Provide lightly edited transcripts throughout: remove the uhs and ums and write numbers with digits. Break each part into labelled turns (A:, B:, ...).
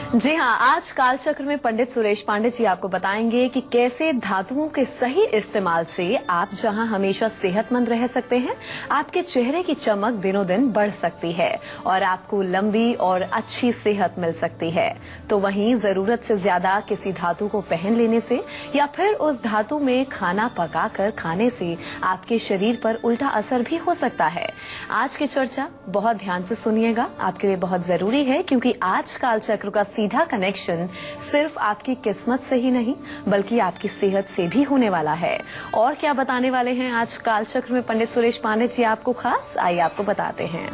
A: जी हाँ, आज कालचक्र में पंडित सुरेश पांडे जी आपको बताएंगे कि कैसे धातुओं के सही इस्तेमाल से आप जहां हमेशा सेहतमंद रह सकते हैं, आपके चेहरे की चमक दिनों दिन बढ़ सकती है और आपको लंबी और अच्छी सेहत मिल सकती है। तो वहीं जरूरत से ज्यादा किसी धातु को पहन लेने से या फिर उस धातु में खाना पकाकर खाने से आपके शरीर पर उल्टा असर भी हो सकता है। आज की चर्चा बहुत ध्यान से सुनिएगा, आपके लिए बहुत जरूरी है, क्योंकि आज कालचक्र का सीधा कनेक्शन सिर्फ आपकी किस्मत से ही नहीं बल्कि आपकी सेहत से भी होने वाला है। और क्या बताने वाले हैं आज कालचक्र में पंडित सुरेश पांडे जी आपको खास, आइए आपको बताते हैं।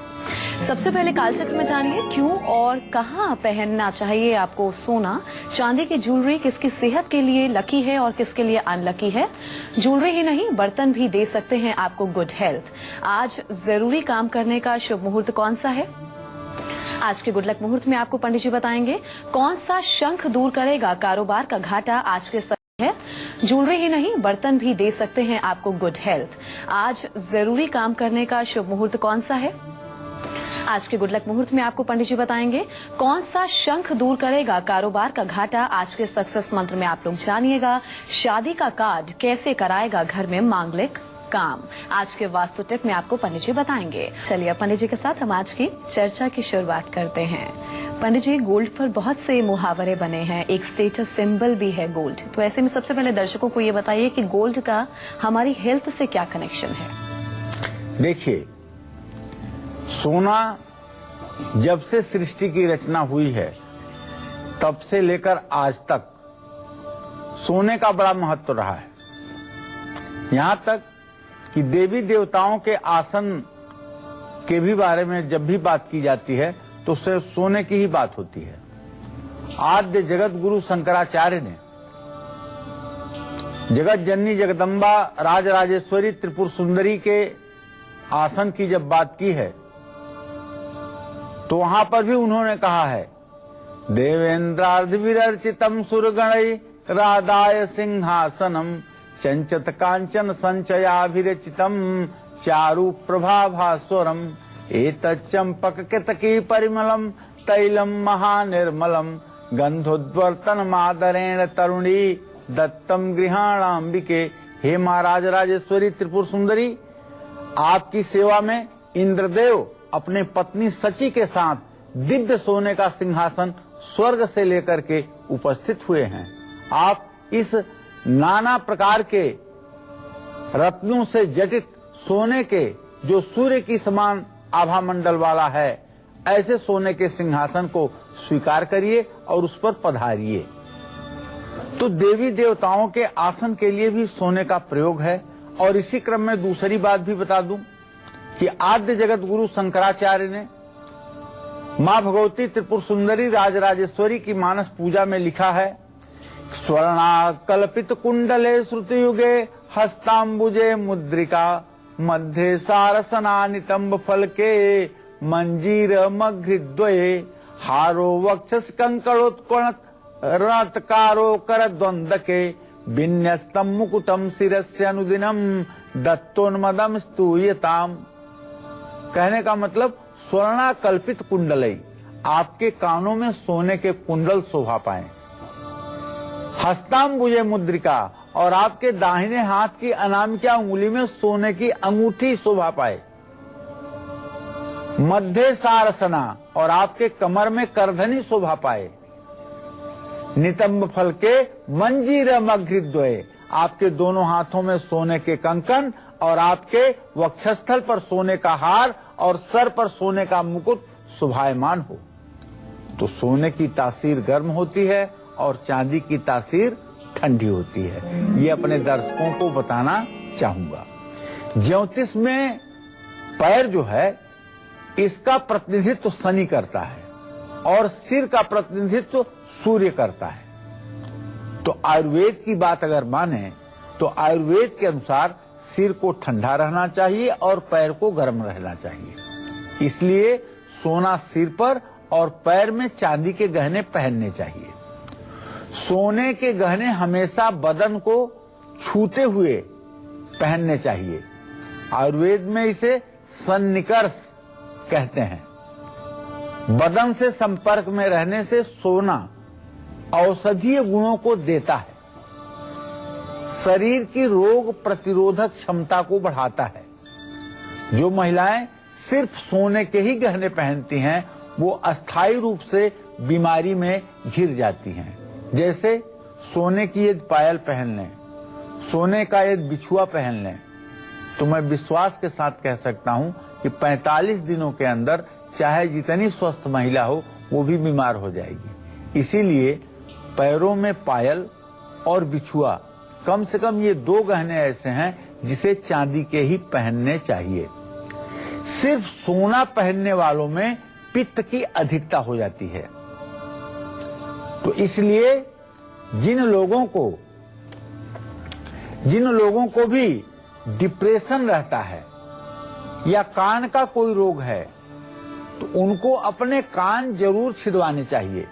A: सबसे पहले कालचक्र में जानिए क्यों और कहां पहनना चाहिए आपको सोना चांदी की ज्वेलरी, किसकी सेहत के लिए लकी है और किसके लिए अनलकी है। ज्वेलरी ही नहीं, बर्तन भी दे सकते हैं आपको गुड हेल्थ। आज जरूरी काम करने का शुभ मुहूर्त कौन सा है। आज के गुड लक मुहूर्त में आपको पंडित जी बताएंगे कौन सा शंख दूर करेगा कारोबार का घाटा आज के समय है। ज्वेलरी ही नहीं, बर्तन भी दे सकते हैं आपको गुड हेल्थ। आज जरूरी काम करने का शुभ मुहूर्त कौन सा है। आज के गुड लक मुहूर्त में आपको पंडित जी बताएंगे कौन सा शंख दूर करेगा कारोबार का घाटा। आज के सक्सेस मंत्र में आप लोग जानिएगा शादी का कार्ड कैसे कराएगा घर में मांगलिक काम। आज के वास्तु टिप में आपको पंडित जी बताएंगे। चलिए पंडित जी के साथ हम आज की चर्चा की शुरुआत करते हैं। पंडित जी, गोल्ड पर बहुत से मुहावरे बने हैं, एक स्टेटस सिंबल भी है गोल्ड। तो ऐसे में सबसे पहले दर्शकों को ये बताइए कि गोल्ड का हमारी हेल्थ से क्या कनेक्शन है।
B: देखिए, सोना जब से सृष्टि की रचना हुई है तब से लेकर आज तक सोने का बड़ा महत्व रहा है। यहाँ तक कि देवी देवताओं के आसन के भी बारे में जब भी बात की जाती है तो सिर्फ सोने की ही बात होती है। आद्य जगत गुरु शंकराचार्य ने जगत जननी जगदम्बा राजराजेश्वरी त्रिपुर सुंदरी के आसन की जब बात की है तो वहां पर भी उन्होंने कहा है, देवेंद्रार्ध विरचितम सुरगणै राधाय सिंहासनम चंचत कांचन संचयाभिरचितम चारु प्रभाभास्वरम एतत् चंपक केतकी परिमलम तैलम महानिर्मलम गंधोद्वर्तन मादरेण तरुणी दत्तम गृहाणांबिके। हे महाराज राजेश्वरी त्रिपुर सुंदरी, आपकी सेवा में इंद्रदेव अपने पत्नी सची के साथ दिव्य सोने का सिंहासन स्वर्ग से लेकर के उपस्थित हुए हैं। आप इस नाना प्रकार के रत्नों से जटित सोने के, जो सूर्य की समान आभा मंडल वाला है, ऐसे सोने के सिंहासन को स्वीकार करिए और उस पर पधारिए। तो देवी देवताओं के आसन के लिए भी सोने का प्रयोग है। और इसी क्रम में दूसरी बात भी बता दूं कि आद्य जगत गुरु शंकराचार्य ने मां भगवती त्रिपुर सुंदरी राजराजेश्वरी की मानस पूजा में लिखा है, स्वर्णा कल्पित कुंडले श्रुति युगे हस्तांबुजे मुद्रिका मध्य सारसना नितंब फल के मंजीर मघ्रिद्वये हारो वक्षस कंकड़ोत्कोण रणत्कारो कर द्वंद के विन्यस्तम मुकुटम शिरस्य अनुदिनम दत्तोन्मदम स्तूयताम। कहने का मतलब, स्वर्णा कल्पित कुंडलई, आपके कानों में सोने के कुंडल शोभा पाएं। हस्तांबुजे मुद्रिका, और आपके दाहिने हाथ की अनामिका उंगली में सोने की अंगूठी शोभा पाए। मध्य सारसना, और आपके कमर में करधनी शोभा पाए। नितंब फल के मंजीर मघ्रिद्वये, आपके दोनों हाथों में सोने के कंकन और आपके वक्षस्थल पर सोने का हार और सर पर सोने का मुकुट शोभायमान हो। तो सोने की तासीर गर्म होती है और चांदी की तासीर ठंडी होती है। ये अपने दर्शकों को बताना चाहूंगा। ज्योतिष में पैर जो है, इसका प्रतिनिधित्व शनि करता है और सिर का प्रतिनिधित्व सूर्य करता है। तो आयुर्वेद की बात अगर माने तो आयुर्वेद के अनुसार सिर को ठंडा रहना चाहिए और पैर को गर्म रहना चाहिए। इसलिए सोना सिर पर और पैर में चांदी के गहने पहनने चाहिए। सोने के गहने हमेशा बदन को छूते हुए पहनने चाहिए। आयुर्वेद में इसे सन्निकर्ष कहते हैं। बदन से संपर्क में रहने से सोना औषधीय गुणों को देता है, शरीर की रोग प्रतिरोधक क्षमता को बढ़ाता है। जो महिलाएं सिर्फ सोने के ही गहने पहनती हैं, वो अस्थायी रूप से बीमारी में घिर जाती हैं। जैसे सोने की यदि पायल पहन लें, सोने का यदि बिछुआ पहन लें, तो मैं विश्वास के साथ कह सकता हूं कि 45 दिनों के अंदर चाहे जितनी स्वस्थ महिला हो वो भी बीमार हो जाएगी। इसीलिए पैरों में पायल और बिछुआ, कम से कम ये 2 गहने ऐसे हैं जिसे चांदी के ही पहनने चाहिए। सिर्फ सोना पहनने वालों में पित्त की अधिकता हो जाती है। तो इसलिए जिन लोगों को भी डिप्रेशन रहता है या कान का कोई रोग है, तो उनको अपने कान जरूर छिदवाने चाहिए।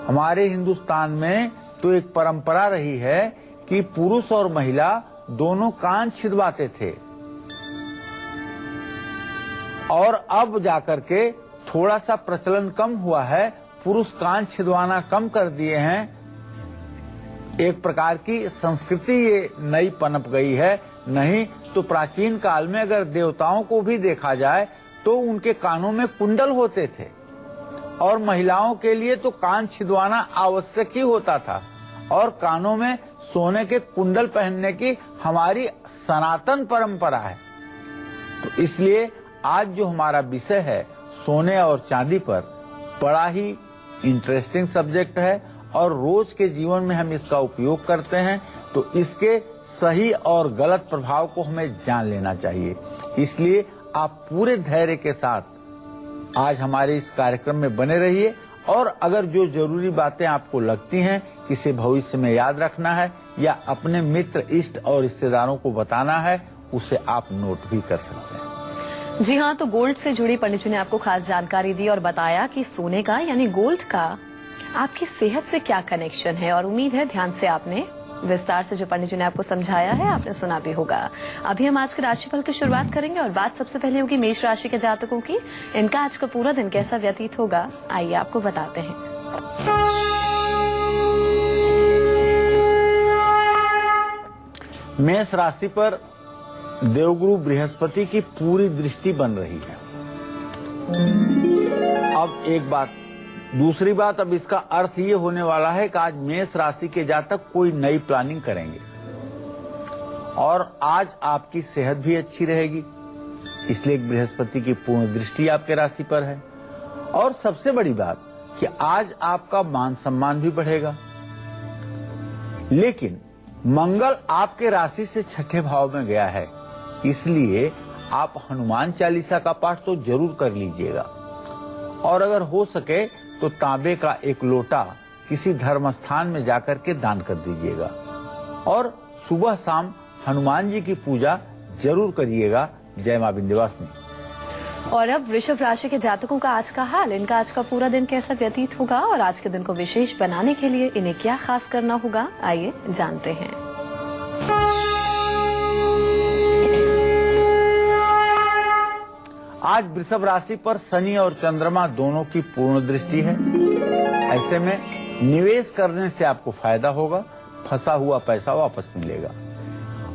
B: हमारे हिंदुस्तान में तो एक परंपरा रही है कि पुरुष और महिला दोनों कान छिदवाते थे, और अब जाकर के थोड़ा सा प्रचलन कम हुआ है, पुरुष कान छिदवाना कम कर दिए हैं। एक प्रकार की संस्कृति ये नई पनप गई है। नहीं तो प्राचीन काल में अगर देवताओं को भी देखा जाए तो उनके कानों में कुंडल होते थे, और महिलाओं के लिए तो कान छिदवाना आवश्यक ही होता था, और कानों में सोने के कुंडल पहनने की हमारी सनातन परंपरा है। तो इसलिए आज जो हमारा विषय है सोने और चांदी पर, बड़ा ही इंटरेस्टिंग सब्जेक्ट है, और रोज के जीवन में हम इसका उपयोग करते हैं, तो इसके सही और गलत प्रभाव को हमें जान लेना चाहिए। इसलिए आप पूरे धैर्य के साथ आज हमारे इस कार्यक्रम में बने रहिए, और अगर जो जरूरी बातें आपको लगती हैं कि इसे भविष्य में याद रखना है या अपने मित्र, इष्ट और रिश्तेदारों को बताना है, उसे आप नोट भी कर सकते हैं।
A: जी हाँ, तो गोल्ड से जुड़ी पंडित जी ने आपको खास जानकारी दी और बताया कि सोने का यानी गोल्ड का आपकी सेहत से क्या कनेक्शन है, और उम्मीद है ध्यान से आपने विस्तार से जो पंडित जी ने आपको समझाया है आपने सुना भी होगा। अभी हम आज के राशिफल की शुरुआत करेंगे, और बात सबसे पहले होगी मेष राशि के जातकों की। इनका आज का पूरा दिन कैसा व्यतीत होगा, आइए आपको बताते हैं।
B: मेष राशि पर देवगुरु बृहस्पति की पूरी दृष्टि बन रही है। अब एक बात, दूसरी बात, अब इसका अर्थ ये होने वाला है कि आज मेष राशि के जातक कोई नई प्लानिंग करेंगे, और आज आपकी सेहत भी अच्छी रहेगी, इसलिए बृहस्पति की पूर्ण दृष्टि आपके राशि पर है। और सबसे बड़ी बात कि आज आपका मान सम्मान भी बढ़ेगा। लेकिन मंगल आपके राशि से 6ठे भाव में गया है, इसलिए आप हनुमान चालीसा का पाठ तो जरूर कर लीजिएगा, और अगर हो सके तो तांबे का एक लोटा किसी धर्म स्थान में जाकर के दान कर दीजिएगा, और सुबह शाम हनुमान जी की पूजा जरूर करिएगा। जय मां विंध्यवासिनी।
A: और अब वृषभ राशि के जातकों का आज का हाल, इनका आज का पूरा दिन कैसा व्यतीत होगा, और आज के दिन को विशेष बनाने के लिए इन्हें क्या खास करना होगा, आइए जानते हैं।
B: आज वृषभ राशि पर शनि और चंद्रमा दोनों की पूर्ण दृष्टि है। ऐसे में निवेश करने से आपको फायदा होगा, फंसा हुआ पैसा वापस मिलेगा,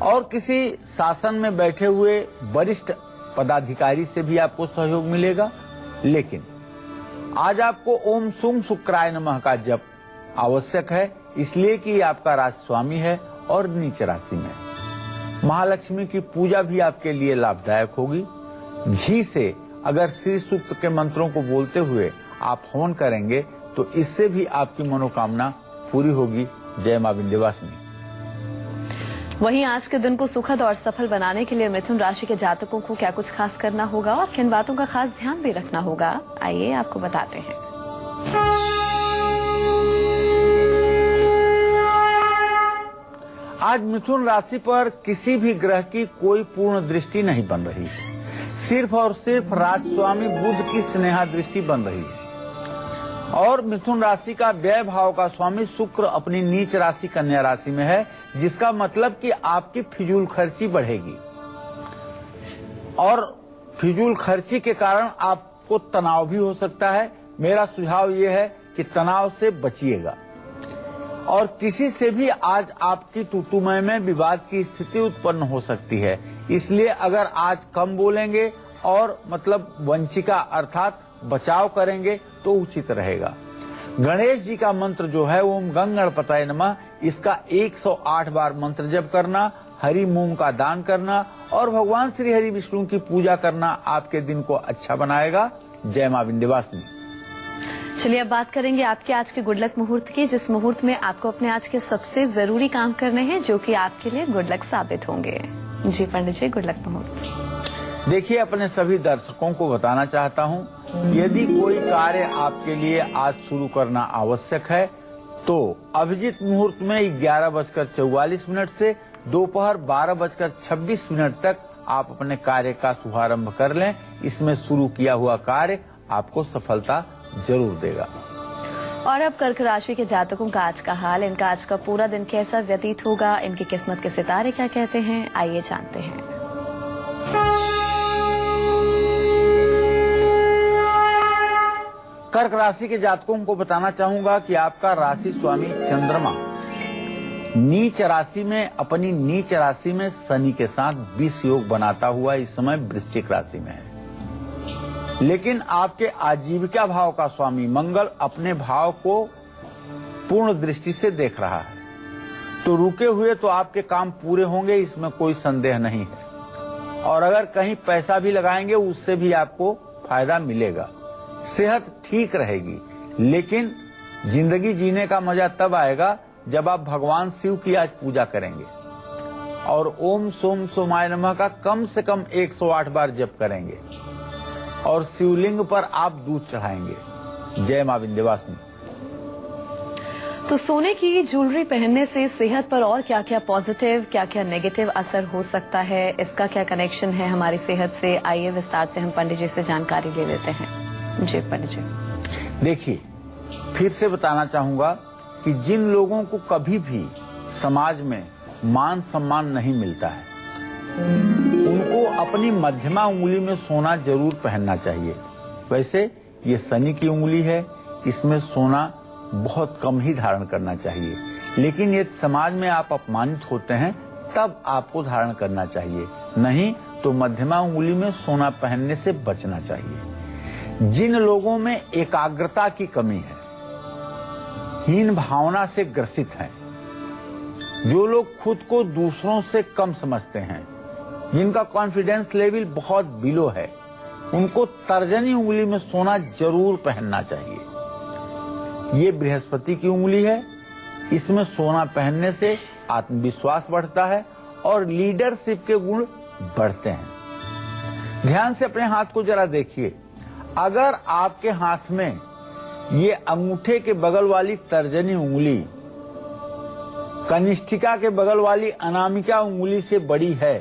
B: और किसी शासन में बैठे हुए वरिष्ठ पदाधिकारी से भी आपको सहयोग मिलेगा। लेकिन आज आपको ओम सुम शुक्राय नमः का जप आवश्यक है, इसलिए कि आपका राशि स्वामी है और नीच राशि में। महालक्ष्मी की पूजा भी आपके लिए लाभदायक होगी। घी से अगर श्री सूक्त के मंत्रों को बोलते हुए आप हवन करेंगे तो इससे भी आपकी मनोकामना पूरी होगी। जय मां विंध्यवासिनी।
A: वहीं आज के दिन को सुखद और सफल बनाने के लिए मिथुन राशि के जातकों को क्या कुछ खास करना होगा और किन बातों का खास ध्यान भी रखना होगा, आइए आपको बताते हैं।
B: आज मिथुन राशि पर किसी भी ग्रह की कोई पूर्ण दृष्टि नहीं बन रही, सिर्फ और सिर्फ राजस्वामी बुध की स्नेहा दृष्टि बन रही है। और मिथुन राशि का व्यय भाव का स्वामी शुक्र अपनी नीच राशि कन्या राशि में है, जिसका मतलब कि आपकी फिजूल खर्ची बढ़ेगी, और फिजूल खर्ची के कारण आपको आपको तनाव भी हो सकता है। मेरा सुझाव ये है कि तनाव से बचिएगा। और किसी से भी आज आपकी तूतुमय में विवाद की स्थिति उत्पन्न हो सकती है, इसलिए अगर आज कम बोलेंगे और मतलब वंचिका अर्थात बचाव करेंगे तो उचित रहेगा। गणेश जी का मंत्र जो है ओम गंगणपतये नमः, इसका 108 बार मंत्र जप करना, हरि मूंग का दान करना और भगवान श्री हरि विष्णु की पूजा करना आपके दिन को अच्छा बनाएगा। जय मां विंध्यवासिनी।
A: चलिए अब बात करेंगे आपके आज के गुड लक मुहूर्त की, जिस मुहूर्त में आपको अपने आज के सबसे जरूरी काम करने हैं जो कि आपके लिए गुड लक साबित होंगे। जी पंडित जी, गुड लक मुहूर्त।
B: देखिए, अपने सभी दर्शकों को बताना चाहता हूं, यदि कोई कार्य आपके लिए आज शुरू करना आवश्यक है तो अभिजीत मुहूर्त में 11:44 से दोपहर 12:26 तक आप अपने कार्य का शुभारंभ कर लें। इसमें शुरू किया हुआ कार्य आपको सफलता जरूर देगा।
A: और अब कर्क राशि के जातकों का आज का हाल, इनका आज का पूरा दिन कैसा व्यतीत होगा, इनकी किस्मत के सितारे क्या कहते हैं, आइए जानते हैं।
B: कर्क राशि के जातकों को बताना चाहूंगा कि आपका राशि स्वामी चंद्रमा नीच राशि में, अपनी नीच राशि में शनि के साथ 20 योग बनाता हुआ इस समय वृश्चिक राशि में है। लेकिन आपके आजीविका भाव का स्वामी मंगल अपने भाव को पूर्ण दृष्टि से देख रहा है, तो रुके हुए तो आपके काम पूरे होंगे, इसमें कोई संदेह नहीं है। और अगर कहीं पैसा भी लगाएंगे उससे भी आपको फायदा मिलेगा। सेहत ठीक रहेगी, लेकिन जिंदगी जीने का मजा तब आएगा जब आप भगवान शिव की आज पूजा करेंगे और ओम सोम सोमाय नमः का कम से कम 108 बार जप करेंगे और शिवलिंग पर आप दूध चढ़ाएंगे। जय मां विंध्यवासिनी।
A: तो सोने की ज्वेलरी पहनने से सेहत पर और क्या क्या पॉजिटिव, क्या क्या नेगेटिव असर हो सकता है, इसका क्या कनेक्शन है हमारी सेहत से, आइए विस्तार से हम पंडित जी से जानकारी ले लेते हैं। जी पंडित जी।
B: देखिए, फिर से बताना चाहूंगा कि जिन लोगों को कभी भी समाज में मान सम्मान नहीं मिलता है, उनको अपनी मध्यमा उंगली में सोना जरूर पहनना चाहिए। वैसे ये शनि की उंगली है, इसमें सोना बहुत कम ही धारण करना चाहिए, लेकिन ये समाज में आप अपमानित होते हैं तब आपको धारण करना चाहिए, नहीं तो मध्यमा उंगली में सोना पहनने से बचना चाहिए। जिन लोगों में एकाग्रता की कमी है, हीन भावना से ग्रसित हैं, जो लोग खुद को दूसरों से कम समझते हैं, जिनका कॉन्फिडेंस लेवल बहुत बिलो है, उनको तर्जनी उंगली में सोना जरूर पहनना चाहिए। ये बृहस्पति की उंगली है, इसमें सोना पहनने से आत्मविश्वास बढ़ता है और लीडरशिप के गुण बढ़ते हैं। ध्यान से अपने हाथ को जरा देखिए, अगर आपके हाथ में ये अंगूठे के बगल वाली तर्जनी उंगली कनिष्ठिका के बगल वाली अनामिका उंगली से बड़ी है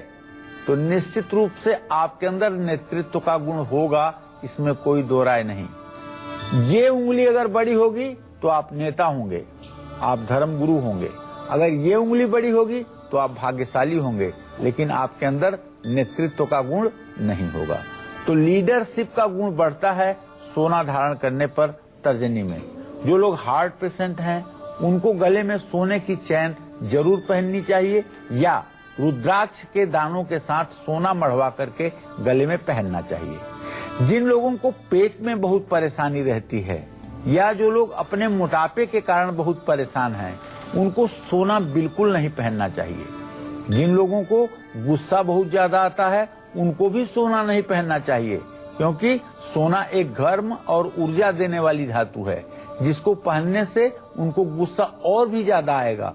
B: तो निश्चित रूप से आपके अंदर नेतृत्व का गुण होगा, इसमें कोई दो राय नहीं। ये उंगली अगर बड़ी होगी तो आप नेता होंगे, आप धर्म गुरु होंगे। अगर ये उंगली बड़ी होगी तो आप भाग्यशाली होंगे, लेकिन आपके अंदर नेतृत्व का गुण नहीं होगा। तो लीडरशिप का गुण बढ़ता है सोना धारण करने पर तर्जनी में। जो लोग हार्ट पेशेंट हैं, उनको गले में सोने की चैन जरूर पहननी चाहिए या रुद्राक्ष के दानों के साथ सोना मढ़वा करके गले में पहनना चाहिए। जिन लोगों को पेट में बहुत परेशानी रहती है या जो लोग अपने मोटापे के कारण बहुत परेशान हैं, उनको सोना बिल्कुल नहीं पहनना चाहिए। जिन लोगों को गुस्सा बहुत ज्यादा आता है, उनको भी सोना नहीं पहनना चाहिए, क्योंकि सोना एक गर्म और ऊर्जा देने वाली धातु है, जिसको पहनने से उनको गुस्सा और भी ज्यादा आएगा।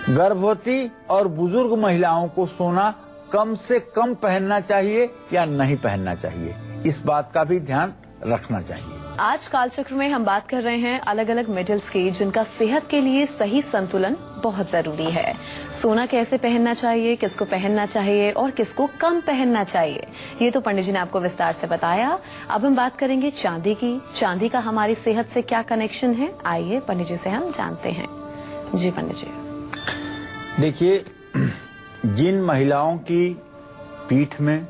B: गर्भवती और बुजुर्ग महिलाओं को सोना कम से कम पहनना चाहिए या नहीं पहनना चाहिए, इस बात का भी ध्यान रखना चाहिए।
A: आज कालचक्र में हम बात कर रहे हैं अलग अलग मेटल्स की, जिनका सेहत के लिए सही संतुलन बहुत जरूरी है। सोना कैसे पहनना चाहिए, किसको पहनना चाहिए और किसको कम पहनना चाहिए, ये तो पंडित जी ने आपको विस्तार से बताया। अब हम बात करेंगे चांदी की। चांदी का हमारी सेहत से क्या कनेक्शन है, आइए पंडित जी से हम जानते हैं। जी पंडित जी।
B: देखिए, जिन महिलाओं की पीठ में,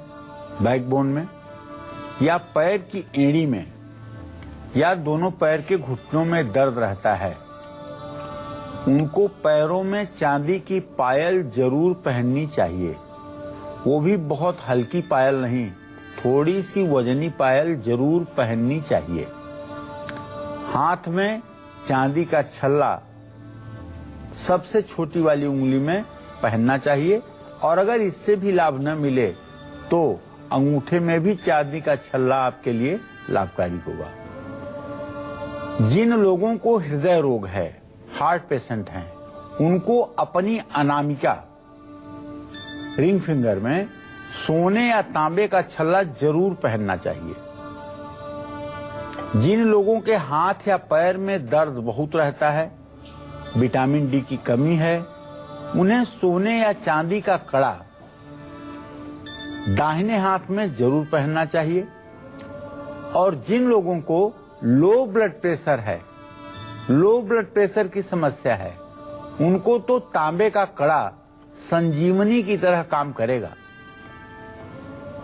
B: बैकबोन में या पैर की एड़ी में या दोनों पैर के घुटनों में दर्द रहता है, उनको पैरों में चांदी की पायल जरूर पहननी चाहिए। वो भी बहुत हल्की पायल नहीं, थोड़ी सी वजनी पायल जरूर पहननी चाहिए। हाथ में चांदी का छल्ला सबसे छोटी वाली उंगली में पहनना चाहिए, और अगर इससे भी लाभ न मिले तो अंगूठे में भी चांदी का छल्ला आपके लिए लाभकारी होगा। जिन लोगों को हृदय रोग है, हार्ट पेशेंट हैं, उनको अपनी अनामिका रिंग फिंगर में सोने या तांबे का छल्ला जरूर पहनना चाहिए। जिन लोगों के हाथ या पैर में दर्द बहुत रहता है, विटामिन डी की कमी है, उन्हें सोने या चांदी का कड़ा दाहिने हाथ में जरूर पहनना चाहिए। और जिन लोगों को लो ब्लड प्रेशर है, लो ब्लड प्रेशर की समस्या है, उनको तो तांबे का कड़ा संजीवनी की तरह काम करेगा।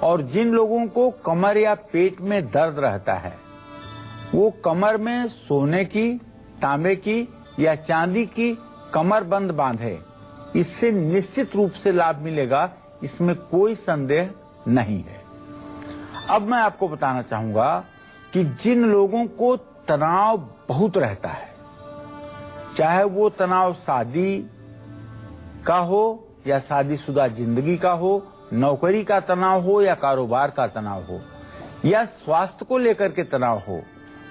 B: और जिन लोगों को कमर या पेट में दर्द रहता है, वो कमर में सोने की, तांबे की या चांदी की कमरबंद बांधे, इससे निश्चित रूप से लाभ मिलेगा, इसमें कोई संदेह नहीं है। अब मैं आपको बताना चाहूंगा कि जिन लोगों को तनाव बहुत रहता है, चाहे वो तनाव शादी का हो या शादीशुदा जिंदगी का हो, नौकरी का तनाव हो या कारोबार का तनाव हो या स्वास्थ्य को लेकर के तनाव हो,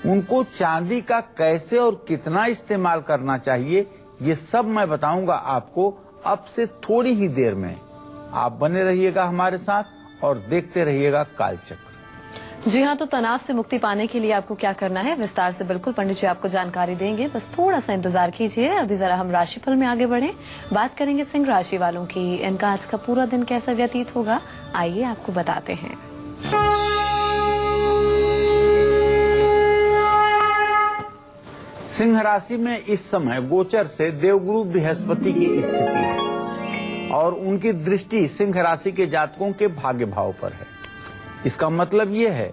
B: उनको चांदी का कैसे और कितना इस्तेमाल करना चाहिए, ये सब मैं बताऊंगा आपको अब से थोड़ी ही देर में। आप बने रहिएगा हमारे साथ और देखते रहिएगा कालचक्र।
A: जी हाँ, तो तनाव से मुक्ति पाने के लिए आपको क्या करना है, विस्तार से बिल्कुल पंडित जी आपको जानकारी देंगे, बस थोड़ा सा इंतजार कीजिए। अभी जरा हम राशिफल में आगे बढ़ें, बात करेंगे सिंह राशि वालों की। इनका आज का पूरा दिन कैसा व्यतीत होगा, आइए आपको बताते हैं।
B: सिंह राशि में इस समय गोचर से देवगुरु बृहस्पति की स्थिति है और उनकी दृष्टि सिंह राशि के जातकों के भाग्य भाव पर है। इसका मतलब ये है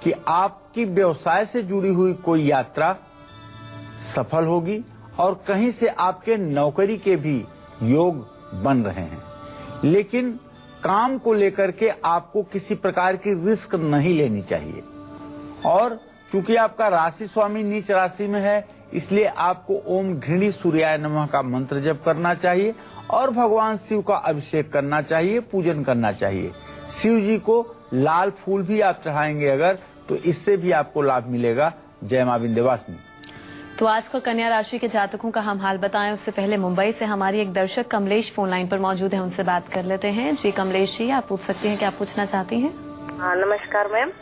B: कि आपकी व्यवसाय से जुड़ी हुई कोई यात्रा सफल होगी और कहीं से आपके नौकरी के भी योग बन रहे हैं, लेकिन काम को लेकर के आपको किसी प्रकार की रिस्क नहीं लेनी चाहिए। और चूंकि आपका राशि स्वामी नीच राशि में है, इसलिए आपको ओम घृणी सूर्याय नमः का मंत्र जप करना चाहिए और भगवान शिव का अभिषेक करना चाहिए, पूजन करना चाहिए। शिव जी को लाल फूल भी आप चढ़ाएंगे अगर, तो इससे भी आपको लाभ मिलेगा। जय मां विंध्यवासिनी।
A: तो आज को कन्या राशि के जातकों का हम हाल बताएं, उससे पहले मुंबई से हमारी एक दर्शक कमलेश फोन लाइन पर मौजूद है, उनसे बात कर लेते हैं। जी कमलेश जी, आप पूछ सकती हैं, क्या पूछना चाहती हैं?
C: हाँ, नमस्कार मैम।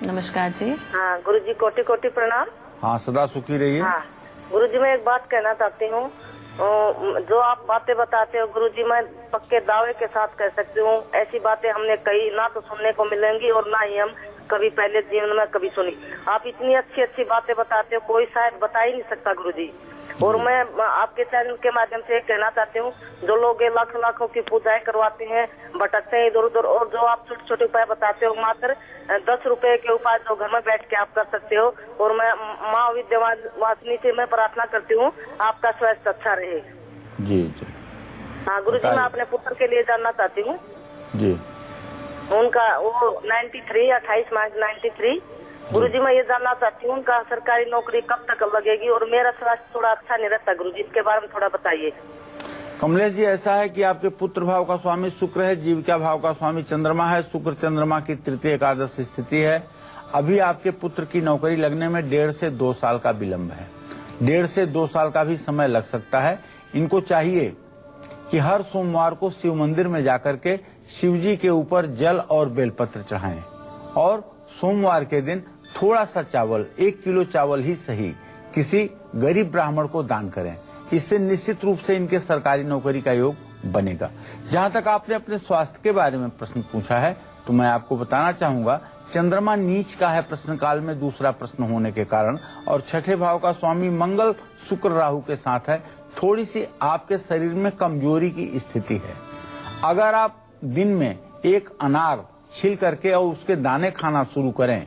A: नमस्कार जी।
C: हाँ गुरुजी, कोटि कोटि प्रणाम।
B: हाँ, सदा सुखी रहिए।
C: हाँ गुरुजी, मैं एक बात कहना चाहती हूँ। जो आप बातें बताते हो गुरुजी, मैं पक्के दावे के साथ कह सकती हूँ, ऐसी बातें हमने कही ना तो सुनने को मिलेंगी और ना ही हम कभी पहले जीवन में कभी सुनी। आप इतनी अच्छी अच्छी बातें बताते हो, कोई शायद बता ही नहीं सकता गुरुजी। और मैं आपके चैनल के माध्यम से कहना चाहती हूँ, जो लोग लाखों लाखों की पूजाएं करवाते हैं, भटकते हैं इधर उधर, और जो आप छोटे छोटे उपाय बताते हो, मात्र 10 रुपए के उपाय जो घर में बैठ के आप कर सकते हो। और मैं माँ विंध्यवासिनी से मैं प्रार्थना करती हूँ आपका स्वास्थ्य अच्छा रहे।
B: जी जी।
C: हाँ गुरुजी, मैं अपने पुत्र के लिए जानना चाहती हूँ
B: जी।
C: उनका वो 93 28 मार्च 93। गुरुजी, मैं ये जानना चाहती हूँ उनका सरकारी नौकरी कब तक लगेगी, और मेरा स्वास्थ्य थोड़ा अच्छा नहीं रहता गुरुजी, इसके बारे में थोड़ा बताइए।
B: कमलेश जी, ऐसा है कि आपके पुत्र भाव का स्वामी शुक्र है, जीविका भाव का स्वामी चंद्रमा है, शुक्र चंद्रमा की तृतीय एकादश स्थिति है। अभी आपके पुत्र की नौकरी लगने में 1.5 से 2 साल का विलंब है, 1.5 से 2 साल का भी समय लग सकता है। इनको चाहिए कि हर सोमवार को शिव मंदिर में जाकर के शिव जी के ऊपर जल और बेलपत्र चढ़ाएं और सोमवार के दिन थोड़ा सा चावल, 1 किलो चावल ही सही, किसी गरीब ब्राह्मण को दान करें। इससे निश्चित रूप से इनके सरकारी नौकरी का योग बनेगा। जहां तक आपने अपने स्वास्थ्य के बारे में प्रश्न पूछा है, तो मैं आपको बताना चाहूंगा, चंद्रमा नीच का है प्रश्न काल में, दूसरा प्रश्न होने के कारण, और छठे भाव का स्वामी मंगल शुक्र राहु के साथ है। थोड़ी सी आपके शरीर में कमजोरी की स्थिति है। अगर आप दिन में एक अनार छील करके और उसके दाने खाना शुरू करें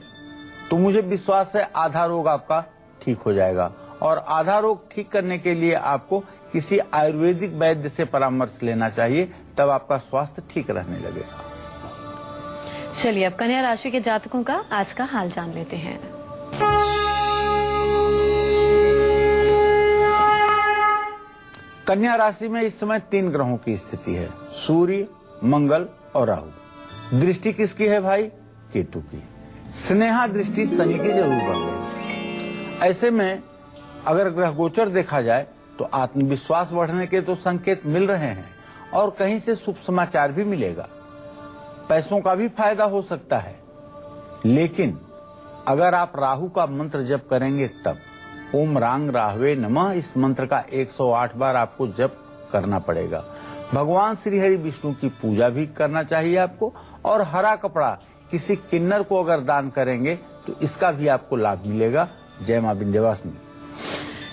B: तो मुझे विश्वास है आधा रोग आपका ठीक हो जाएगा। और आधा रोग ठीक करने के लिए आपको किसी आयुर्वेदिक वैद्य से परामर्श लेना चाहिए, तब आपका स्वास्थ्य ठीक रहने लगेगा।
A: चलिए अब कन्या राशि के जातकों का आज का हाल जान लेते हैं।
B: कन्या राशि में इस समय 3 ग्रहों की स्थिति है, सूर्य, मंगल और राहु। दृष्टि किसकी है भाई? केतु की। स्नेहा दृष्टि शनि की जरूर बन गई। ऐसे में अगर ग्रह गोचर देखा जाए तो आत्मविश्वास बढ़ने के तो संकेत मिल रहे हैं और कहीं से शुभ समाचार भी मिलेगा। पैसों का भी फायदा हो सकता है, लेकिन अगर आप राहु का मंत्र जप करेंगे तब ओम रांग राहवे नमः इस मंत्र का 108 बार आपको जप करना पड़ेगा। भगवान श्री हरि विष्णु की पूजा भी करना चाहिए आपको, और हरा कपड़ा किसी किन्नर को अगर दान करेंगे तो इसका भी आपको लाभ मिलेगा। जय मां विंध्यवासिनी।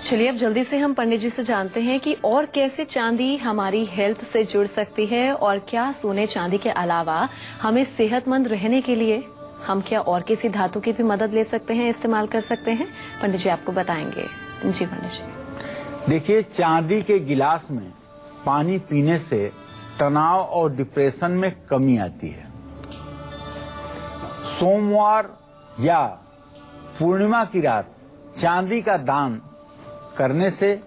A: चलिए अब जल्दी से हम पंडित जी से जानते हैं कि और कैसे चांदी हमारी हेल्थ से जुड़ सकती है और क्या सोने चांदी के अलावा हमें सेहतमंद रहने के लिए हम क्या और किसी धातु की भी मदद ले सकते हैं, इस्तेमाल कर सकते हैं? पंडित जी आपको बताएंगे। जी पंडित जी।
B: देखिए, चांदी के गिलास में पानी पीने से तनाव और डिप्रेशन में कमी आती है। सोमवार या पूर्णिमा की रात चांदी का दान करने से,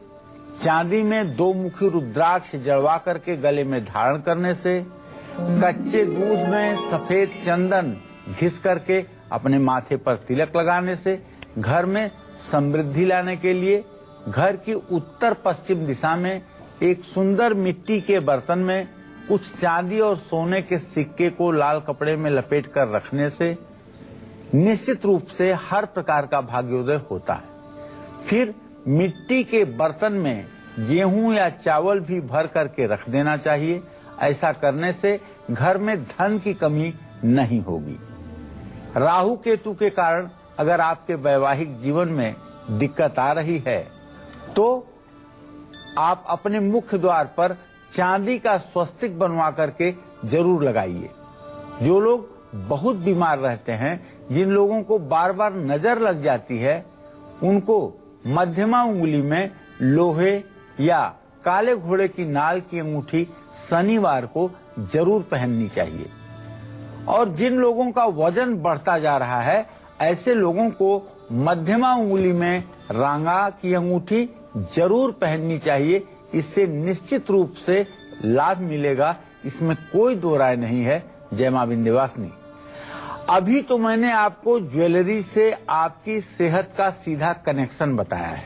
B: चांदी में 2 मुखी रुद्राक्ष जड़वा करके गले में धारण करने से, कच्चे दूध में सफेद चंदन घिस करके अपने माथे पर तिलक लगाने से, घर में समृद्धि लाने के लिए घर की उत्तर पश्चिम दिशा में एक सुंदर मिट्टी के बर्तन में कुछ चांदी और सोने के सिक्के को लाल कपड़े में लपेट कर रखने से निश्चित रूप से हर प्रकार का भाग्योदय होता है। फिर मिट्टी के बर्तन में गेहूं या चावल भी भर करके रख देना चाहिए। ऐसा करने से घर में धन की कमी नहीं होगी। राहु केतु के कारण अगर आपके वैवाहिक जीवन में दिक्कत आ रही है तो आप अपने मुख्य द्वार पर चांदी का स्वस्तिक बनवा करके जरूर लगाइए। जो लोग बहुत बीमार रहते हैं, जिन लोगों को बार बार नजर लग जाती है, उनको मध्यमा उंगली में लोहे या काले घोड़े की नाल की अंगूठी शनिवार को जरूर पहननी चाहिए। और जिन लोगों का वजन बढ़ता जा रहा है, ऐसे लोगों को मध्यमा उंगली में रांगा की अंगूठी जरूर पहननी चाहिए। इससे निश्चित रूप से लाभ मिलेगा, इसमें कोई दो राय नहीं है। जय मां विंध्यवासिनी। अभी तो मैंने आपको ज्वेलरी से आपकी सेहत का सीधा कनेक्शन बताया है।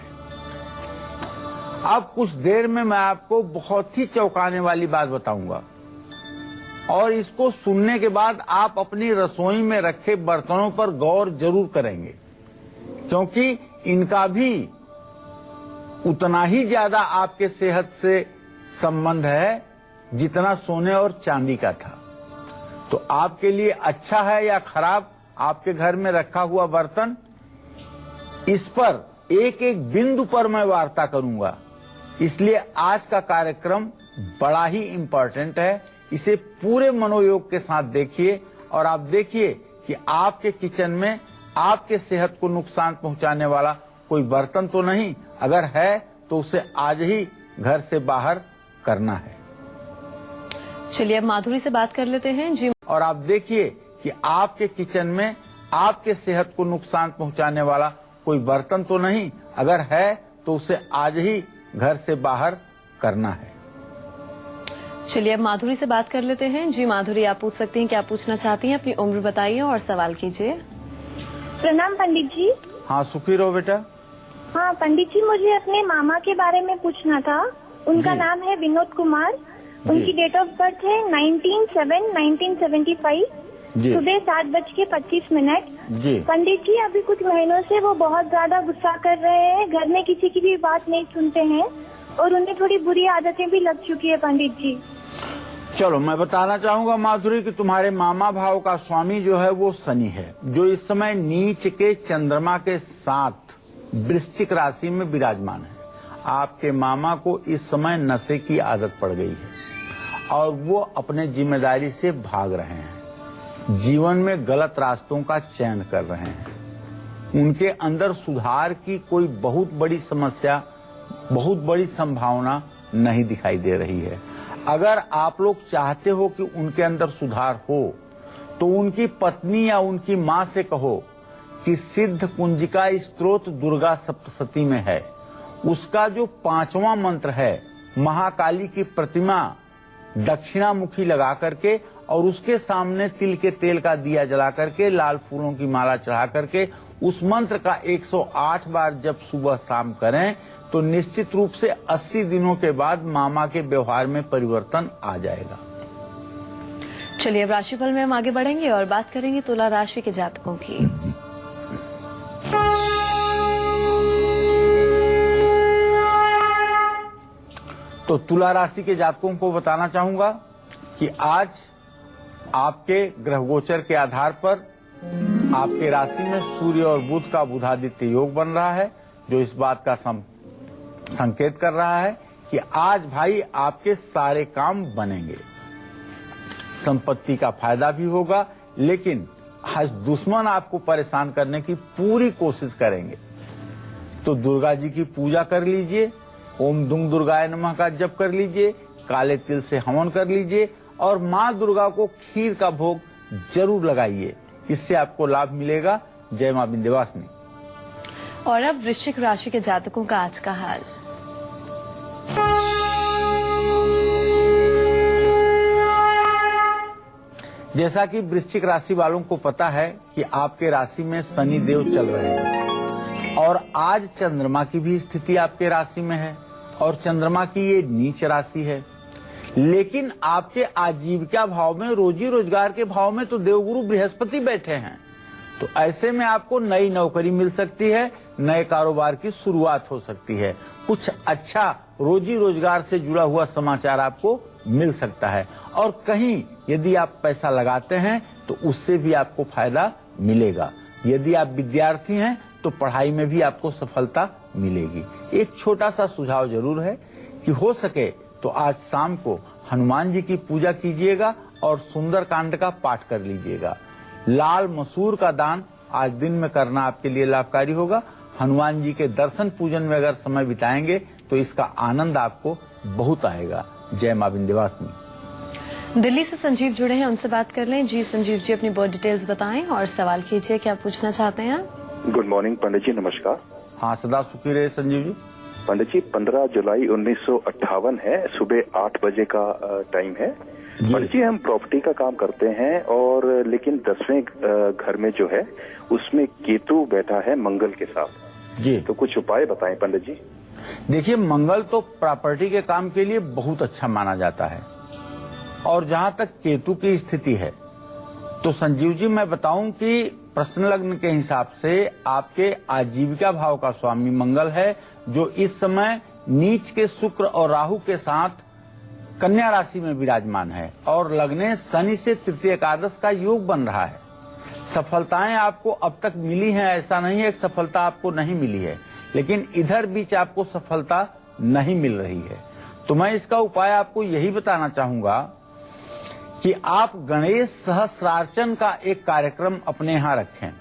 B: अब कुछ देर में मैं आपको बहुत ही चौंकाने वाली बात बताऊंगा, और इसको सुनने के बाद आप अपनी रसोई में रखे बर्तनों पर गौर जरूर करेंगे, क्योंकि इनका भी उतना ही ज्यादा आपके सेहत से संबंध है जितना सोने और चांदी का था। तो आपके लिए अच्छा है या खराब आपके घर में रखा हुआ बर्तन, इस पर एक एक बिंदु पर मैं वार्ता करूंगा। इसलिए आज का कार्यक्रम बड़ा ही इम्पोर्टेंट है। इसे पूरे मनोयोग के साथ देखिए और आप देखिए कि आपके किचन में आपके सेहत को नुकसान पहुंचाने वाला कोई बर्तन तो नहीं। अगर है तो उसे आज ही घर से बाहर करना है।
A: चलिए अब माधुरी से बात कर लेते हैं। जी।
B: और आप देखिए कि आपके किचन में आपके सेहत को नुकसान पहुंचाने वाला कोई बर्तन तो नहीं। अगर है तो उसे आज ही घर से बाहर करना है।
A: चलिए अब माधुरी से बात कर लेते हैं। जी माधुरी, आप पूछ सकती हैं, क्या पूछना चाहती हैं? अपनी उम्र बताइए और सवाल कीजिए।
D: प्रणाम पंडित जी।
B: हाँ, सुखी रहो बेटा।
D: हाँ पंडित जी, मुझे अपने मामा के बारे में पूछना था। उनका नाम है विनोद कुमार। उनकी डेट ऑफ बर्थ है 19/7/1975, सुबह 7:25
B: जी।
D: पंडित जी, अभी कुछ महीनों से वो बहुत ज्यादा गुस्सा कर रहे हैं, घर में किसी की भी बात नहीं सुनते हैं और उन्हें थोड़ी बुरी आदतें भी लग चुकी है पंडित जी।
B: चलो मैं बताना चाहूंगा माधुरी कि तुम्हारे मामा भाव का स्वामी जो है वो शनि है, जो इस समय नीच के चंद्रमा के साथ वृश्चिक राशि में विराजमान है। आपके मामा को इस समय नशे की आदत पड़ गई है और वो अपने जिम्मेदारी से भाग रहे हैं, जीवन में गलत रास्तों का चयन कर रहे हैं। उनके अंदर सुधार की कोई बहुत बड़ी समस्या, बहुत बड़ी संभावना नहीं दिखाई दे रही है। अगर आप लोग चाहते हो कि उनके अंदर सुधार हो तो उनकी पत्नी या उनकी मां से कहो कि सिद्ध कुंजिका स्त्रोत दुर्गा सप्तशती में है, उसका जो 5वां मंत्र है, महाकाली की प्रतिमा दक्षिणामुखी लगा करके और उसके सामने तिल के तेल का दिया जला करके, लाल फूलों की माला चढ़ा करके उस मंत्र का 108 बार जब सुबह शाम करें तो निश्चित रूप से 80 दिनों के बाद मामा के व्यवहार में परिवर्तन आ जाएगा।
A: चलिए, अब राशिफल में हम आगे बढ़ेंगे और बात करेंगे तुला राशि के जातकों की।
B: तो तुला राशि के जातकों को बताना चाहूंगा कि आज आपके ग्रह गोचर के आधार पर आपके राशि में सूर्य और बुध का बुधादित्य योग बन रहा है, जो इस बात का संकेत कर रहा है कि आज भाई आपके सारे काम बनेंगे, संपत्ति का फायदा भी होगा, लेकिन आज दुश्मन आपको परेशान करने की पूरी कोशिश करेंगे। तो दुर्गा जी की पूजा कर लीजिए, ओम दुंग दुर्गाय नमः का जप कर लीजिए, काले तिल से हवन कर लीजिए और माँ दुर्गा को खीर का भोग जरूर लगाइए, इससे आपको लाभ मिलेगा। जय माँ विंध्यवासिनी।
A: और अब वृश्चिक राशि के जातकों का आज का हाल।
B: जैसा कि वृश्चिक राशि वालों को पता है कि आपके राशि में शनि देव चल रहे हैं और आज चंद्रमा की भी स्थिति आपके राशि में है और चंद्रमा की ये नीच राशि है, लेकिन आपके आजीविका भाव में, रोजी रोजगार के भाव में तो देवगुरु बृहस्पति बैठे हैं। तो ऐसे में आपको नई नौकरी मिल सकती है, नए कारोबार की शुरुआत हो सकती है, कुछ अच्छा रोजी रोजगार से जुड़ा हुआ समाचार आपको मिल सकता है और कहीं यदि आप पैसा लगाते हैं तो उससे भी आपको फायदा मिलेगा। यदि आप विद्यार्थी हैं तो पढ़ाई में भी आपको सफलता मिलेगी। एक छोटा सा सुझाव जरूर है कि हो सके तो आज शाम को हनुमान जी की पूजा कीजिएगा और सुंदर कांड का पाठ कर लीजिएगा। लाल मसूर का दान आज दिन में करना आपके लिए लाभकारी होगा। हनुमान जी के दर्शन पूजन में अगर समय बिताएंगे तो इसका आनंद आपको बहुत आएगा। जय मां विंध्यवासिनी।
A: दिल्ली से संजीव जुड़े हैं, उनसे बात कर लें। जी संजीव जी, अपनी बर्थ डिटेल्स बताएं और सवाल कीजिए, क्या पूछना चाहते हैं आप?
E: गुड मॉर्निंग पंडित जी, नमस्कार।
B: हाँ, सदा सुखी रहे संजीव जी।
E: पंडित जी, 15 जुलाई 1958 है, सुबह 8 बजे का टाइम है। पंडित जी, हम प्रॉपर्टी का काम करते हैं और लेकिन 10वें घर में जो है उसमें केतु बैठा है मंगल के साथ
B: जी।
E: तो कुछ उपाय बताएं पंडित जी।
B: देखिए, मंगल तो प्रॉपर्टी के काम के लिए बहुत अच्छा माना जाता है और जहां तक केतु की स्थिति है तो संजीव जी मैं बताऊं कि प्रश्न लग्न के हिसाब से आपके आजीविका भाव का स्वामी मंगल है, जो इस समय नीच के शुक्र और राहु के साथ कन्या राशि में विराजमान है और लग्ने शनि से तृतीय एकादश का योग बन रहा है। सफलताएं आपको अब तक मिली हैं, ऐसा नहीं है कि सफलता आपको नहीं मिली है, लेकिन इधर बीच आपको सफलता नहीं मिल रही है। तो मैं इसका उपाय आपको यही बताना चाहूंगा कि आप गणेश सहस्रार्चन का एक कार्यक्रम अपने यहाँ रखें।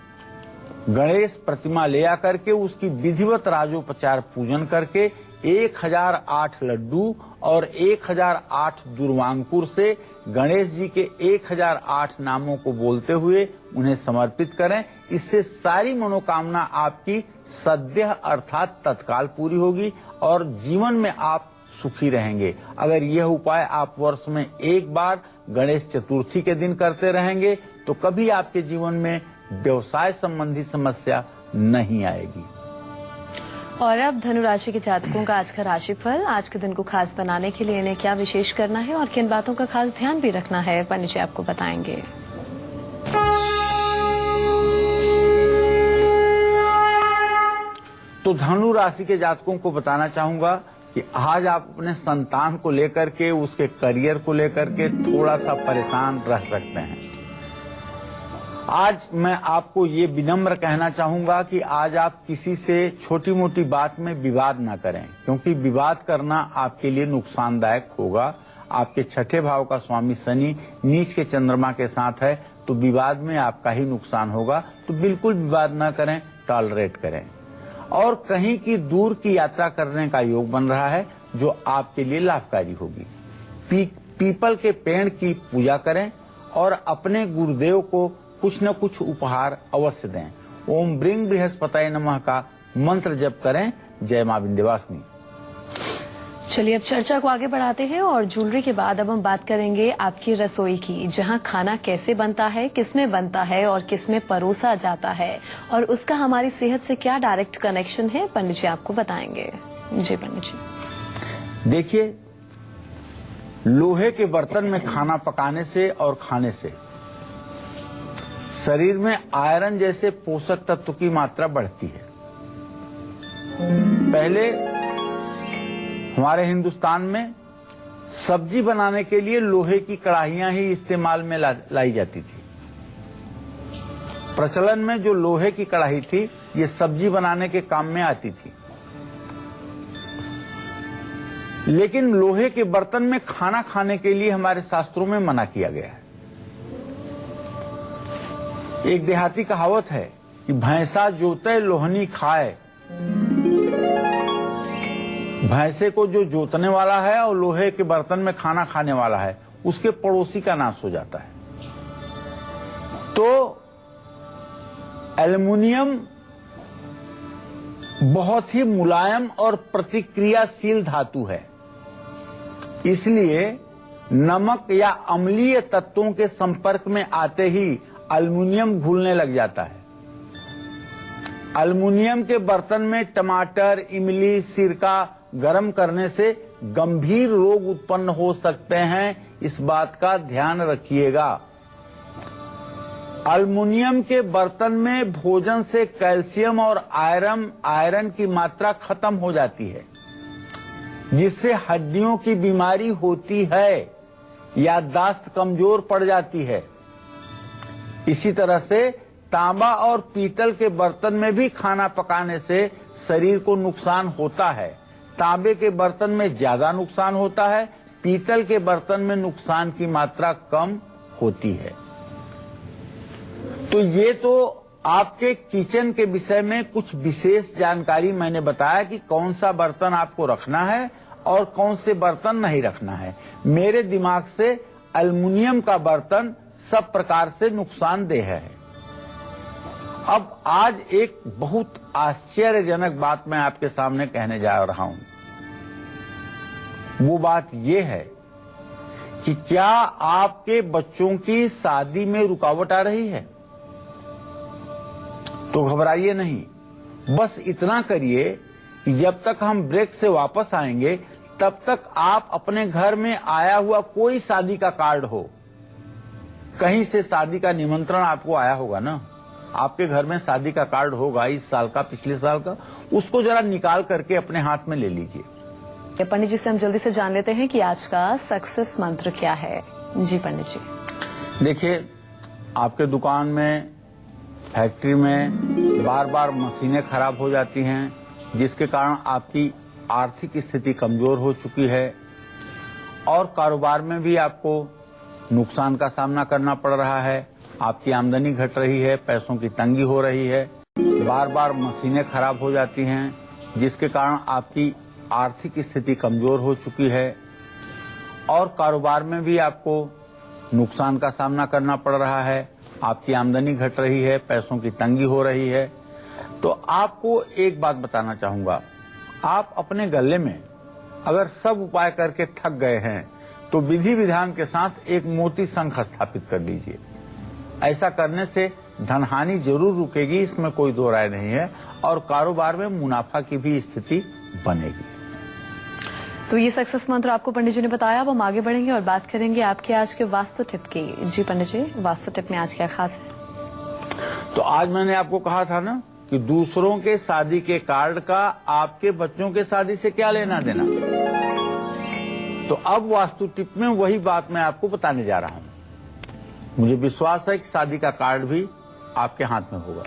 B: गणेश प्रतिमा ले आकर के उसकी विधिवत राजोपचार पूजन करके 1008 लड्डू और 1008 दुर्वांकुर से गणेश जी के 1008 नामों को बोलते हुए उन्हें समर्पित करें। इससे सारी मनोकामना आपकी सद्य अर्थात तत्काल पूरी होगी और जीवन में आप सुखी रहेंगे। अगर यह उपाय आप वर्ष में एक बार गणेश चतुर्थी के दिन करते रहेंगे तो कभी आपके जीवन में व्यवसाय संबंधी समस्या नहीं आएगी।
A: और अब धनु राशि के जातकों का आज का राशिफल। आज के दिन को खास बनाने के लिए इन्हें क्या विशेष करना है और किन बातों का खास ध्यान भी रखना है, पंडित जी आपको बताएंगे।
B: तो धनु राशि के जातकों को बताना चाहूंगा कि आज आप अपने संतान को लेकर के, उसके करियर को लेकर के थोड़ा सा परेशान रह सकते हैं। आज मैं आपको ये विनम्र कहना चाहूंगा कि आज आप किसी से छोटी मोटी बात में विवाद ना करें, क्योंकि विवाद करना आपके लिए नुकसानदायक होगा। आपके छठे भाव का स्वामी शनि नीच के चंद्रमा के साथ है तो विवाद में आपका ही नुकसान होगा। तो बिल्कुल विवाद ना करें, टॉलरेट करें और कहीं की दूर की यात्रा करने का योग बन रहा है जो आपके लिए लाभकारी होगी। पीपल के पेड़ की पूजा करें और अपने गुरुदेव को कुछ न कुछ उपहार अवश्य दें। ओम ब्रिंग बृहस्पतये नमः का मंत्र जप करें। जय मां विंध्यवासिनी।
A: चलिए अब चर्चा को आगे बढ़ाते हैं और ज्वेलरी के बाद अब हम बात करेंगे आपकी रसोई की, जहां खाना कैसे बनता है, किसमें बनता है और किसमें परोसा जाता है और उसका हमारी सेहत से क्या डायरेक्ट कनेक्शन है, पंडित जी आपको बताएंगे। जी पंडित जी।
B: देखिए, लोहे के बर्तन में खाना पकाने से और खाने से शरीर में आयरन जैसे पोषक तत्व की मात्रा बढ़ती है। पहले हमारे हिंदुस्तान में सब्जी बनाने के लिए लोहे की कढ़ाइयां ही इस्तेमाल में लाई जाती थी। प्रचलन में जो लोहे की कढ़ाई थी ये सब्जी बनाने के काम में आती थी, लेकिन लोहे के बर्तन में खाना खाने के लिए हमारे शास्त्रों में मना किया गया है। एक देहाती कहावत है कि भैंसा जोते लोहनी खाए। भैंसे को जो जोतने वाला है और लोहे के बर्तन में खाना खाने वाला है उसके पड़ोसी का नाश हो जाता है। तो एल्युमिनियम बहुत ही मुलायम और प्रतिक्रियाशील धातु है, इसलिए नमक या अम्लीय तत्वों के संपर्क में आते ही एल्युमिनियम घुलने लग जाता है। एल्युमिनियम के बर्तन में टमाटर, इमली, सिरका गर्म करने से गंभीर रोग उत्पन्न हो सकते हैं, इस बात का ध्यान रखिएगा। एल्युमिनियम के बर्तन में भोजन से कैल्शियम और आयरन की मात्रा खत्म हो जाती है, जिससे हड्डियों की बीमारी होती है, याददाश्त कमजोर पड़ जाती है। इसी तरह से तांबा और पीतल के बर्तन में भी खाना पकाने से शरीर को नुकसान होता है। तांबे के बर्तन में ज्यादा नुकसान होता है, पीतल के बर्तन में नुकसान की मात्रा कम होती है। तो ये तो आपके किचन के विषय में कुछ विशेष जानकारी मैंने बताया कि कौन सा बर्तन आपको रखना है और कौन से बर्तन नहीं रखना है। मेरे दिमाग से एल्युमिनियम का बर्तन सब प्रकार से नुकसानदेह है। अब आज एक बहुत आश्चर्यजनक बात मैं आपके सामने कहने जा रहा हूं। वो बात ये है कि क्या आपके बच्चों की शादी में रुकावट आ रही है? तो घबराइए नहीं, बस इतना करिए कि जब तक हम ब्रेक से वापस आएंगे तब तक आप अपने घर में आया हुआ कोई शादी का कार्ड हो, कहीं से शादी का निमंत्रण आपको आया होगा ना, आपके घर में शादी का कार्ड होगा इस साल का, पिछले साल का, उसको जरा निकाल करके अपने हाथ में ले लीजिए।
A: पंडित जी से हम जल्दी से जान लेते हैं कि आज का सक्सेस मंत्र क्या है। जी पंडित जी।
B: देखिए, आपके दुकान में, फैक्ट्री में बार बार मशीनें खराब हो जाती हैं, जिसके कारण आपकी आर्थिक स्थिति कमजोर हो चुकी है और कारोबार में भी आपको नुकसान का सामना करना पड़ रहा है। आपकी आमदनी घट रही है, पैसों की तंगी हो रही है, बार बार मशीनें खराब हो जाती हैं, जिसके कारण आपकी आर्थिक स्थिति कमजोर हो चुकी है और कारोबार में भी आपको नुकसान का सामना करना पड़ रहा है। आपकी आमदनी घट रही है, पैसों की तंगी हो रही है। तो आपको एक बात बताना चाहूंगा, आप अपने गले में अगर सब उपाय करके थक गए हैं तो विधि विधान के साथ एक मोती शंख स्थापित कर लीजिए। ऐसा करने से धनहानि जरूर रुकेगी, इसमें कोई दो राय नहीं है, और कारोबार में मुनाफा की भी स्थिति बनेगी।
A: तो ये सक्सेस मंत्र आपको पंडित जी ने बताया। अब हम आगे बढ़ेंगे और बात करेंगे आपके आज के वास्तु टिप की। जी पंडित जी, वास्तु टिप में आज क्या खास है?
B: तो आज मैंने आपको कहा था ना कि दूसरों के शादी के कार्ड का आपके बच्चों के शादी से क्या लेना देना। तो अब वास्तु टिप में वही बात मैं आपको बताने जा रहा हूं। मुझे विश्वास है कि शादी का कार्ड भी आपके हाथ में होगा।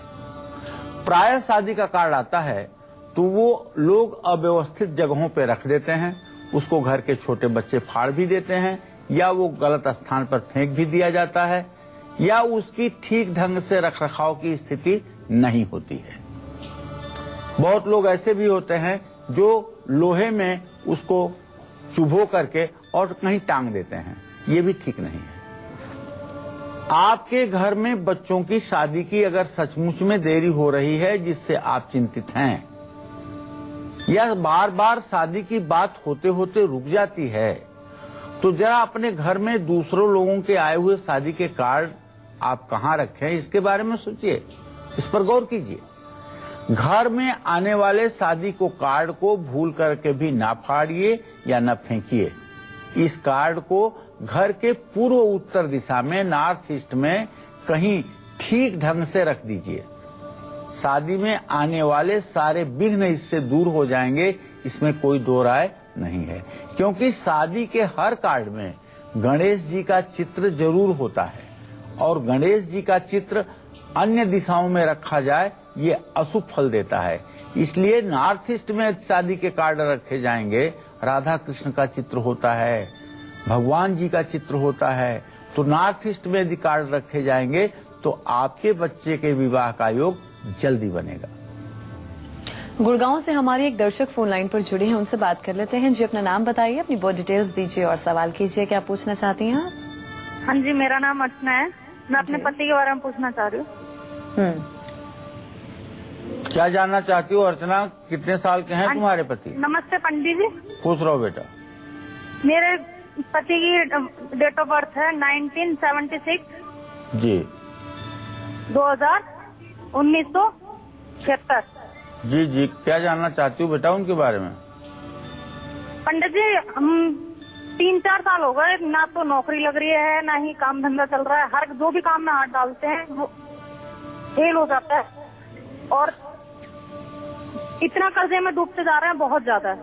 B: प्रायः शादी का कार्ड आता है तो वो लोग अव्यवस्थित जगहों पे रख देते हैं, उसको घर के छोटे बच्चे फाड़ भी देते हैं, या वो गलत स्थान पर फेंक भी दिया जाता है, या उसकी ठीक ढंग से रखरखाव की स्थिति नहीं होती है। बहुत लोग ऐसे भी होते हैं जो लोहे में उसको चुभो करके और कहीं टांग देते हैं, ये भी ठीक नहीं है। आपके घर में बच्चों की शादी की अगर सचमुच में देरी हो रही है जिससे आप चिंतित हैं, या बार बार शादी की बात होते होते रुक जाती है, तो जरा अपने घर में दूसरों लोगों के आए हुए शादी के कार्ड आप कहाँ रखें, इसके बारे में सोचिए, इस पर गौर कीजिए। घर में आने वाले शादी को कार्ड को भूल करके भी ना फाड़िए या ना फेंकिए। इस कार्ड को घर के पूर्व उत्तर दिशा में नॉर्थ ईस्ट में कहीं ठीक ढंग से रख दीजिए। शादी में आने वाले सारे विघ्न इससे दूर हो जाएंगे, इसमें कोई दो राय नहीं है। क्योंकि शादी के हर कार्ड में गणेश जी का चित्र जरूर होता है और गणेश जी का चित्र अन्य दिशाओं में रखा जाए ये अशुभ फल देता है। इसलिए नॉर्थ ईस्ट में शादी के कार्ड रखे जाएंगे, राधा कृष्ण का चित्र होता है, भगवान जी का चित्र होता है, तो नॉर्थ ईस्ट में यदि कार्ड रखे जाएंगे तो आपके बच्चे के विवाह का योग जल्दी बनेगा।
A: गुड़गांव से हमारी एक दर्शक फोन लाइन पर जुड़ी हैं, उनसे बात कर लेते हैं। जी, अपना नाम बताइए, अपनी बहुत डिटेल्स दीजिए और सवाल कीजिए। क्या पूछना चाहती हैं आप?
F: हाँ जी, मेरा नाम अर्चना है। मैं अपने पति के बारे में पूछना चाह रही हूँ।
B: क्या जानना चाहती हो अर्चना? कितने साल के हैं तुम्हारे पति?
F: नमस्ते पंडित जी। खुश
B: रहो बेटा।
F: मेरे पति की डेट ऑफ बर्थ है 1976
B: जी
F: 1976।
B: जी जी, क्या जानना चाहती हूँ बेटा उनके बारे में?
F: पंडित जी, हम 3-4 साल हो गए, ना तो नौकरी लग रही है ना ही काम धंधा चल रहा है। हर जो भी काम में हाथ डालते हैं वो फेल हो जाता है और इतना कर्जे में डूबते जा रहे हैं, बहुत ज्यादा।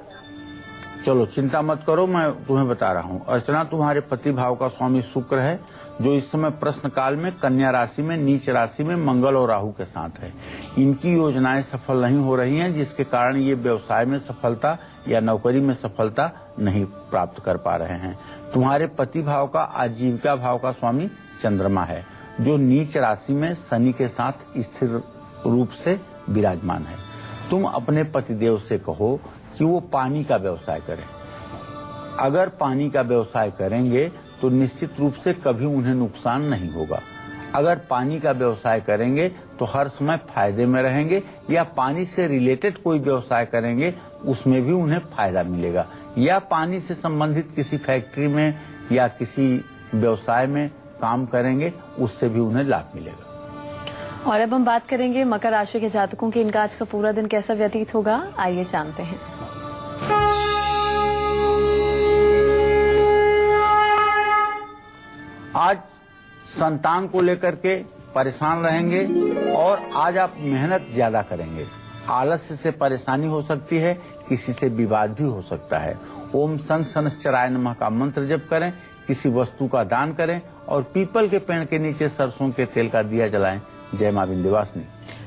B: चलो चिंता मत करो, मैं तुम्हें बता रहा हूँ। अर्चना, तुम्हारे पति भाव का स्वामी शुक्र है जो इस समय प्रश्न काल में कन्या राशि में नीच राशि में मंगल और राहु के साथ है। इनकी योजनाएं सफल नहीं हो रही हैं, जिसके कारण ये व्यवसाय में सफलता या नौकरी में सफलता नहीं प्राप्त कर पा रहे हैं। तुम्हारे पति भाव का आजीविका भाव का स्वामी चंद्रमा है जो नीच राशि में शनि के साथ स्थिर रूप से विराजमान है। तुम अपने पतिदेव से कहो कि वो पानी का व्यवसाय करें। अगर पानी का व्यवसाय करेंगे तो निश्चित रूप से कभी उन्हें नुकसान नहीं होगा। अगर पानी का व्यवसाय करेंगे तो हर समय फायदे में रहेंगे, या पानी से रिलेटेड कोई व्यवसाय करेंगे उसमें भी उन्हें फायदा मिलेगा, या पानी से संबंधित किसी फैक्ट्री में या किसी व्यवसाय में काम करेंगे उससे भी उन्हें लाभ मिलेगा।
A: और अब हम बात करेंगे मकर राशि के जातकों के इनका आज का पूरा दिन कैसा व्यतीत होगा, आइए जानते हैं।
B: आज संतान को लेकर के परेशान रहेंगे और आज आप मेहनत ज्यादा करेंगे। आलस्य से परेशानी हो सकती है, किसी से विवाद भी हो सकता है। ओम संग शनश्चराय नमः का मंत्र जप करें, किसी वस्तु का दान करें और पीपल के पेड़ के नीचे सरसों के तेल का दिया जलाएं। जय मां विंध्यवासिनी।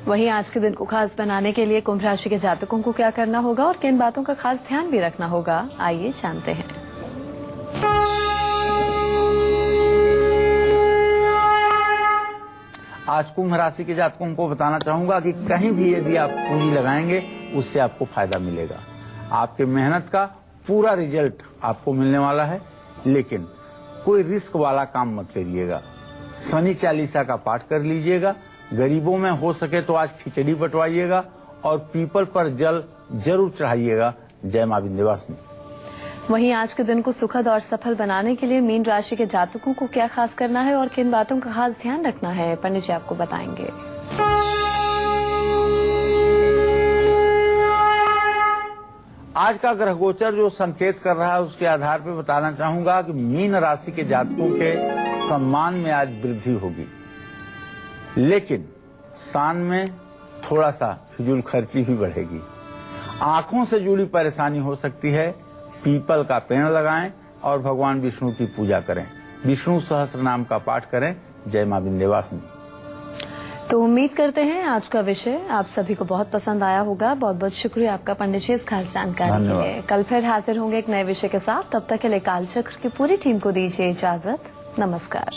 A: वहीं आज के दिन को खास बनाने के लिए कुंभ राशि के जातकों को क्या करना होगा और किन बातों का खास ध्यान भी रखना होगा, आइए जानते हैं।
B: आज कुंभ राशि के जातकों को बताना चाहूंगा कि कहीं भी यदि आप पूंजी लगाएंगे उससे आपको फायदा मिलेगा। आपके मेहनत का पूरा रिजल्ट आपको मिलने वाला है, लेकिन कोई रिस्क वाला काम मत करिएगा। शनि चालीसा का पाठ कर लीजिएगा। गरीबों में हो सके तो आज खिचड़ी बंटवाइएगा और पीपल पर जल जरूर चढ़ाइएगा। जय मां विंध्यवासिनी।
A: वहीं आज के दिन को सुखद और सफल बनाने के लिए मीन राशि के जातकों को क्या खास करना है और किन बातों का खास ध्यान रखना है, पंडित जी आपको बताएंगे।
B: आज का ग्रह गोचर जो संकेत कर रहा है उसके आधार पर बताना चाहूंगा कि मीन राशि के जातकों के सम्मान में आज वृद्धि होगी, लेकिन शान में थोड़ा सा फिजूल खर्ची भी बढ़ेगी। आंखों से जुड़ी परेशानी हो सकती है। पीपल का पेड़ लगाएं और भगवान विष्णु की पूजा करें। विष्णु सहस्त्र नाम का पाठ करें। जय मां विंध्यवासिनी।
A: तो उम्मीद करते हैं आज का विषय आप सभी को बहुत पसंद आया होगा। बहुत बहुत शुक्रिया आपका पंडित जी इस खास जानकारी के लिए। कल फिर हाजिर होंगे एक नए विषय के साथ। तब तक के लिए कालचक्र की पूरी टीम को दीजिए इजाजत। नमस्कार।